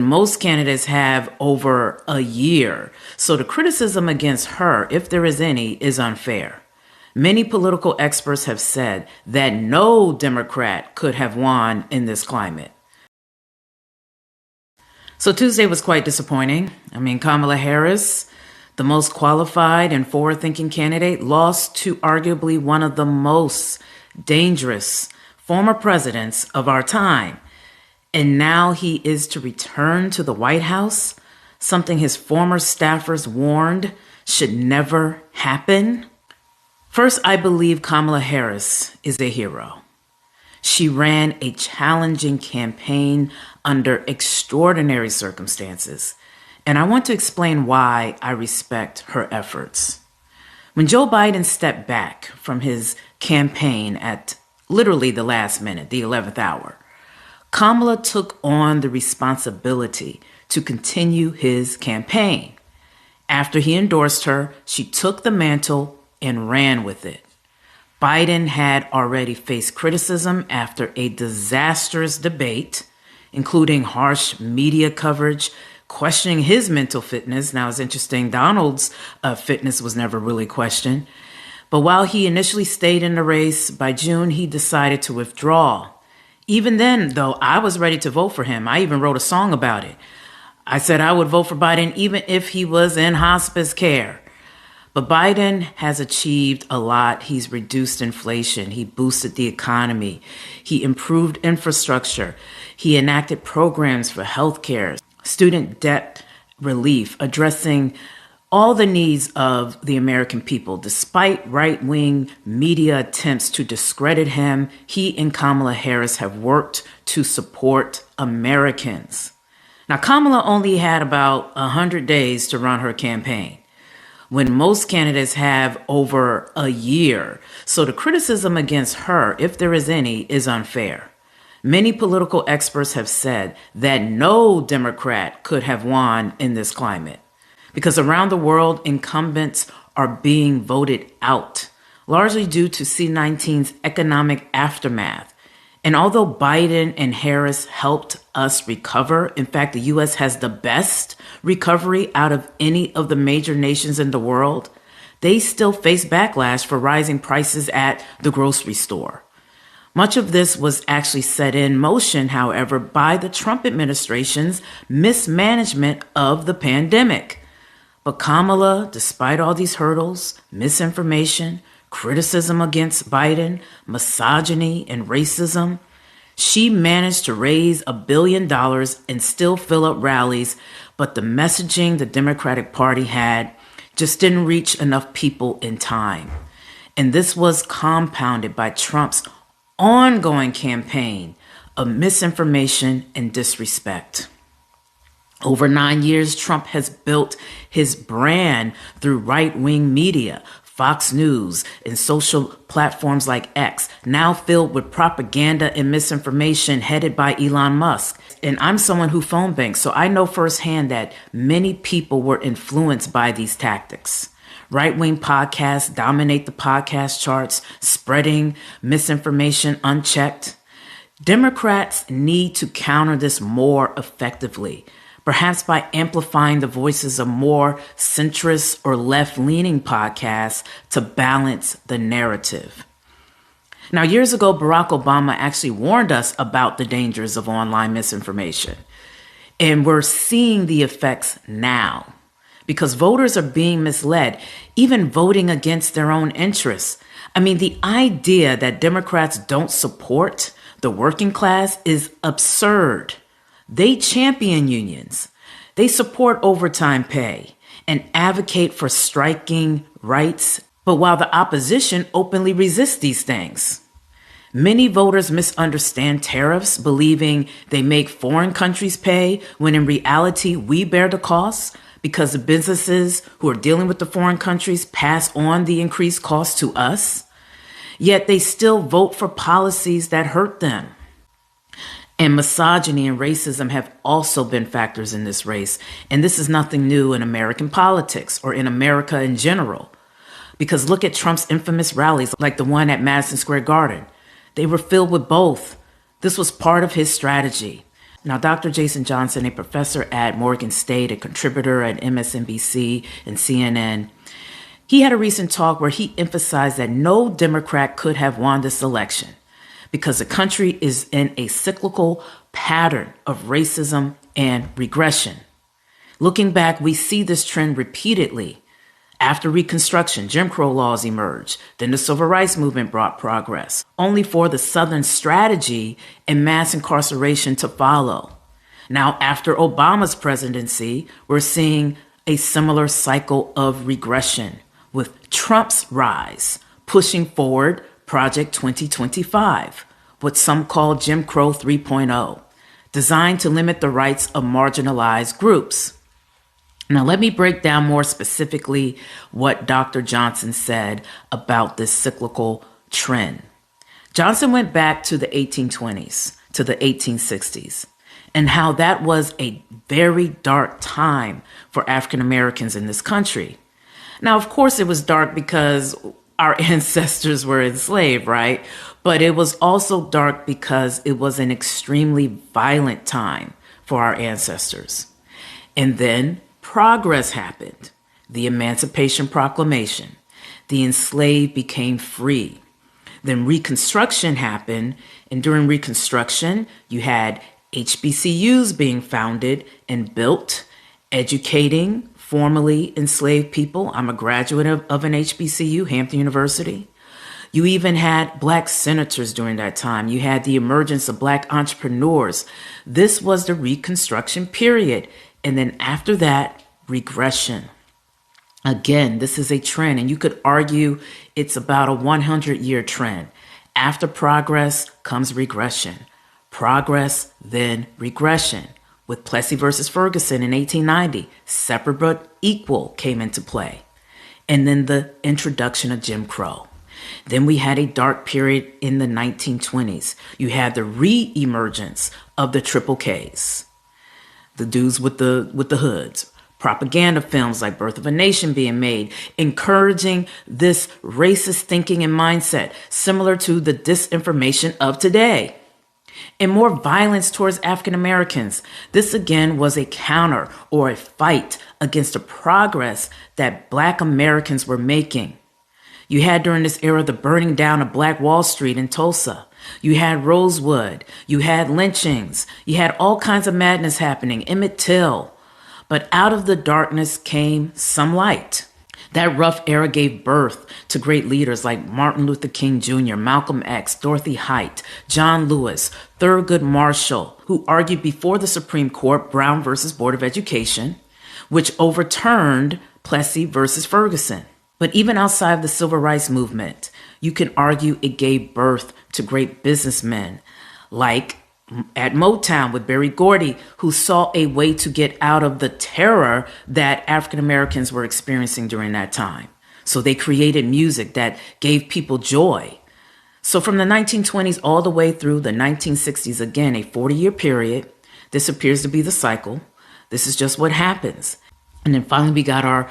Most candidates have over a year, so the criticism against her, if there is any, is unfair. Many political experts have said that no Democrat could have won in this climate. So Tuesday was quite disappointing. Kamala Harris, the most qualified and forward-thinking candidate, lost to arguably one of the most dangerous former presidents of our time. And now he is to return to the White House, something his former staffers warned should never happen. First, I believe Kamala Harris is a hero. She ran a challenging campaign under extraordinary circumstances, and I want to explain why I respect her efforts. When Joe Biden stepped back from his campaign at literally the last minute, the 11th hour, Kamala took on the responsibility to continue his campaign. After he endorsed her, she took the mantle and ran with it. Biden had already faced criticism after a disastrous debate, including harsh media coverage, questioning his mental fitness. Now, it's interesting, Donald's fitness was never really questioned. But while he initially stayed in the race, by June, he decided to withdraw. Even then, though, I was ready to vote for him. I even wrote a song about it. I said I would vote for Biden even if he was in hospice care. But Biden has achieved a lot. He's reduced inflation. He boosted the economy. He improved infrastructure. He enacted programs for healthcare, student debt relief, addressing all the needs of the American people. Despite right-wing media attempts to discredit him, he and Kamala Harris have worked to support Americans. Now, Kamala only had about 100 days to run her campaign, when most candidates have over a year. So the criticism against her, if there is any, is unfair. Many political experts have said that no Democrat could have won in this climate, because around the world, incumbents are being voted out, largely due to C-19's economic aftermath. And although Biden and Harris helped us recover, in fact, the U.S. has the best recovery out of any of the major nations in the world, they still face backlash for rising prices at the grocery store. Much of this was actually set in motion, however, by the Trump administration's mismanagement of the pandemic. But Kamala, despite all these hurdles, misinformation, criticism against Biden, misogyny, and racism, she managed to raise $1 billion and still fill up rallies. But the messaging the Democratic Party had just didn't reach enough people in time. And this was compounded by Trump's ongoing campaign of misinformation and disrespect. Over 9 years, Trump has built his brand through right-wing media, Fox News, and social platforms like X, now filled with propaganda and misinformation headed by Elon Musk. And I'm someone who phone banks, so I know firsthand that many people were influenced by these tactics. Right-wing podcasts dominate the podcast charts, spreading misinformation unchecked. Democrats need to counter this more effectively, perhaps by amplifying the voices of more centrist or left-leaning podcasts to balance the narrative. Now, years ago, Barack Obama actually warned us about the dangers of online misinformation. And we're seeing the effects now because voters are being misled, even voting against their own interests. The idea that Democrats don't support the working class is absurd. They champion unions. They support overtime pay and advocate for striking rights. But while the opposition openly resists these things, many voters misunderstand tariffs, believing they make foreign countries pay, when in reality, we bear the costs because the businesses who are dealing with the foreign countries pass on the increased costs to us. Yet they still vote for policies that hurt them. And misogyny and racism have also been factors in this race. And this is nothing new in American politics or in America in general. Because look at Trump's infamous rallies, like the one at Madison Square Garden. They were filled with both. This was part of his strategy. Now, Dr. Jason Johnson, a professor at Morgan State, a contributor at MSNBC and CNN, he had a recent talk where he emphasized that no Democrat could have won this election because the country is in a cyclical pattern of racism and regression. Looking back, we see this trend repeatedly. After Reconstruction, Jim Crow laws emerged. Then the Civil Rights Movement brought progress, only for the Southern strategy and mass incarceration to follow. Now, after Obama's presidency, we're seeing a similar cycle of regression, with Trump's rise pushing forward Project 2025, what some call Jim Crow 3.0, designed to limit the rights of marginalized groups. Now, let me break down more specifically what Dr. Johnson said about this cyclical trend. Johnson went back to the 1820s, to the 1860s, and how that was a very dark time for African Americans in this country. Now, of course, it was dark because our ancestors were enslaved, right? But it was also dark because it was an extremely violent time for our ancestors. And then progress happened. The Emancipation Proclamation. The enslaved became free. Then Reconstruction happened, and during Reconstruction, you had HBCUs being founded and built, educating formerly enslaved people. I'm a graduate of an HBCU, Hampton University. You even had Black senators during that time. You had the emergence of Black entrepreneurs. This was the Reconstruction period. And then after that, regression. Again, this is a trend, and you could argue it's about a 100-year trend. After progress comes regression. Progress, then regression. With Plessy versus Ferguson in 1890, separate but equal came into play. And then the introduction of Jim Crow. Then we had a dark period in the 1920s. You had the re-emergence of the Triple Ks, the dudes with the hoods. Propaganda films like Birth of a Nation being made, encouraging this racist thinking and mindset, similar to the disinformation of today. And more violence towards African Americans. This again was a counter or a fight against the progress that Black Americans were making. You had during this era the burning down of Black Wall Street in Tulsa. You had Rosewood. You had lynchings. You had all kinds of madness happening. Emmett Till. But out of the darkness came some light. That rough era gave birth to great leaders like Martin Luther King Jr., Malcolm X, Dorothy Height, John Lewis, Thurgood Marshall, who argued before the Supreme Court Brown versus Board of Education, which overturned Plessy versus Ferguson. But even outside of the Civil Rights Movement, you can argue it gave birth to great businessmen like at Motown with Berry Gordy, who saw a way to get out of the terror that African Americans were experiencing during that time. So they created music that gave people joy. So from the 1920s all the way through the 1960s, again, a 40-year period, this appears to be the cycle. This is just what happens. And then finally we got our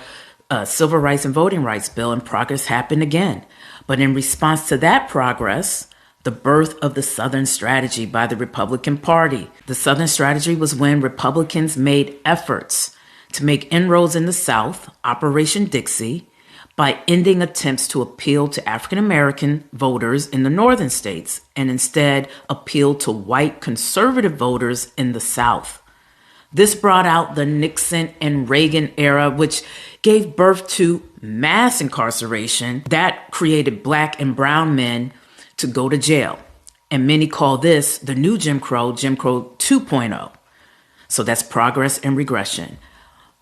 Civil Rights and Voting Rights Bill, and progress happened again. But in response to that progress, the birth of the Southern Strategy by the Republican Party. The Southern Strategy was when Republicans made efforts to make inroads in the South, Operation Dixie, by ending attempts to appeal to African American voters in the northern states and instead appeal to white conservative voters in the South. This brought out the Nixon and Reagan era, which gave birth to mass incarceration that created Black and brown men to go to jail. And many call this the new Jim Crow 2.0. So that's progress and regression.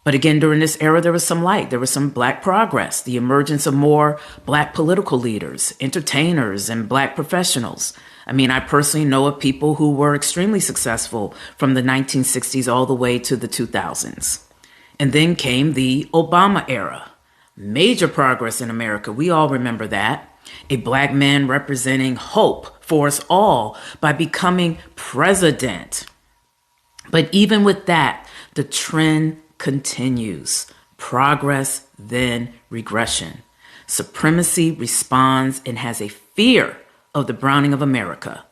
But again, during this era, there was some light. There was some Black progress, the emergence of more Black political leaders, entertainers, and Black professionals. I mean, I personally know of people who were extremely successful from the 1960s all the way to the 2000s. And then came the Obama era. Major progress in America. We all remember that. A Black man representing hope for us all by becoming president. But even with that, the trend continues. Progress, then regression. Supremacy responds and has a fear of the browning of America.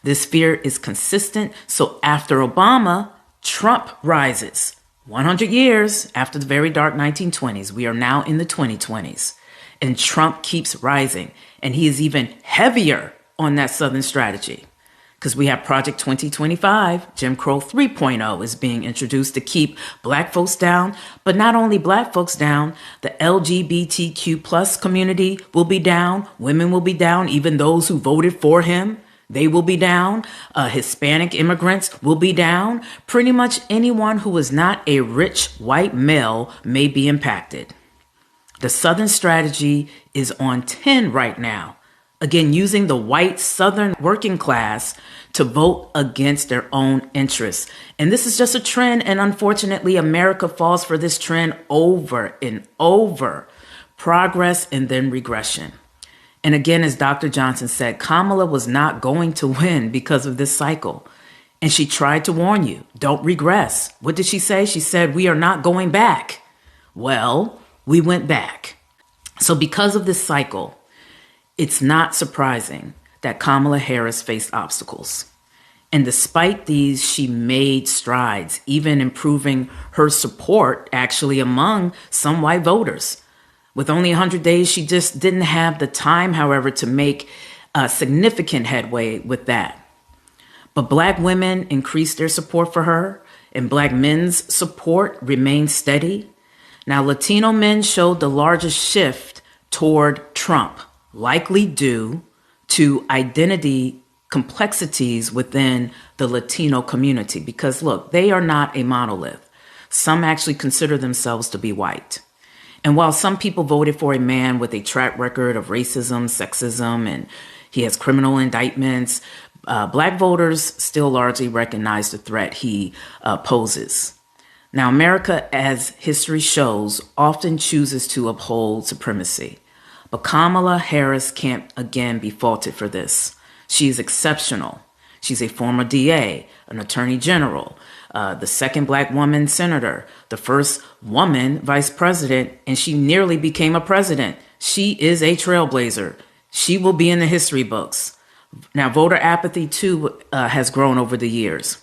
This fear is consistent. So after Obama, Trump rises. 100 years after the very dark 1920s, we are now in the 2020s. And Trump keeps rising. And he is even heavier on that Southern strategy. Because we have Project 2025, Jim Crow 3.0 is being introduced to keep Black folks down. But not only Black folks down, the LGBTQ plus community will be down. Women will be down. Even those who voted for him, they will be down. Hispanic immigrants will be down. Pretty much anyone who is not a rich white male may be impacted. The Southern strategy is on 10 right now. Again, using the white Southern working class to vote against their own interests. And this is just a trend. And unfortunately, America falls for this trend over and over. Progress and then regression. And again, as Dr. Johnson said, Kamala was not going to win because of this cycle. And she tried to warn you, don't regress. What did she say? She said, we are not going back. Well, we went back. So because of this cycle, it's not surprising that Kamala Harris faced obstacles. And despite these, she made strides, even improving her support actually among some white voters. With only 100 days, she just didn't have the time, however, to make significant headway with that. But Black women increased their support for her, and Black men's support remained steady. Now, Latino men showed the largest shift toward Trump, likely due to identity complexities within the Latino community. Because look, they are not a monolith. Some actually consider themselves to be white. And while some people voted for a man with a track record of racism, sexism, and he has criminal indictments, Black voters still largely recognize the threat he poses. Now, America, as history shows, often chooses to uphold supremacy. But Kamala Harris can't again be faulted for this. She is exceptional. She's a former DA, an attorney general, the second Black woman senator, the first woman vice president, and she nearly became a president. She is a trailblazer. She will be in the history books. Now, voter apathy, too, has grown over the years.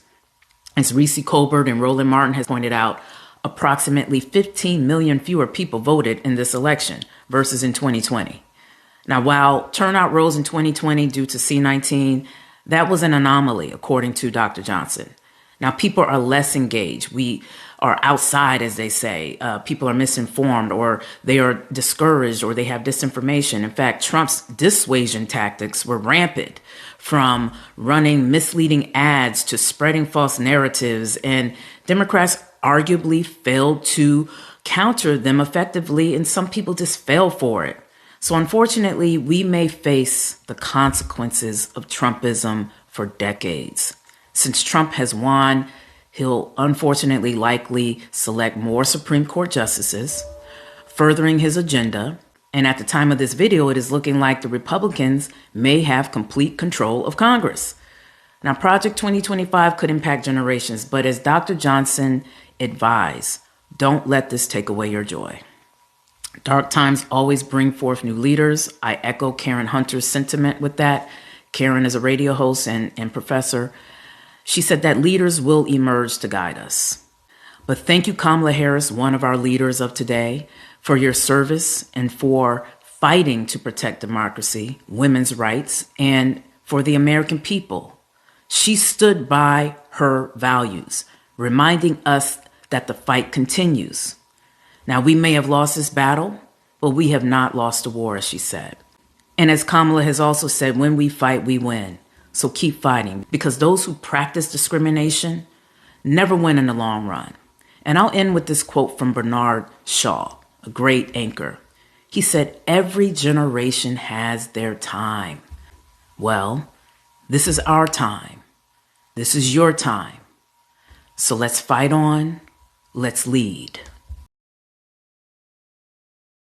As Reese Colbert and Roland Martin has pointed out, approximately 15 million fewer people voted in this election versus in 2020. Now, while turnout rose in 2020 due to C-19, that was an anomaly, according to Dr. Johnson. Now, people are less engaged. We are outside, as they say. People are misinformed, or they are discouraged, or they have disinformation. In fact, Trump's dissuasion tactics were rampant, from running misleading ads to spreading false narratives, and Democrats arguably failed to counter them effectively, and some people just fell for it. So unfortunately, we may face the consequences of Trumpism for decades. Since Trump has won, he'll unfortunately likely select more Supreme Court justices, furthering his agenda. And at the time of this video, it is looking like the Republicans may have complete control of Congress. Now, Project 2025 could impact generations, but as Dr. Johnson advised, don't let this take away your joy. Dark times always bring forth new leaders. I echo Karen Hunter's sentiment with that. Karen is a radio host and professor. She said that leaders will emerge to guide us. But thank you, Kamala Harris, one of our leaders of today, for your service and for fighting to protect democracy, women's rights, and for the American people. She stood by her values, reminding us that the fight continues. Now, we may have lost this battle, but we have not lost the war, as she said. And as Kamala has also said, when we fight, we win. So keep fighting, because those who practice discrimination never win in the long run. And I'll end with this quote from Bernard Shaw, a great anchor. He said, "Every generation has their time." Well, this is our time. This is your time. So let's fight on. Let's lead.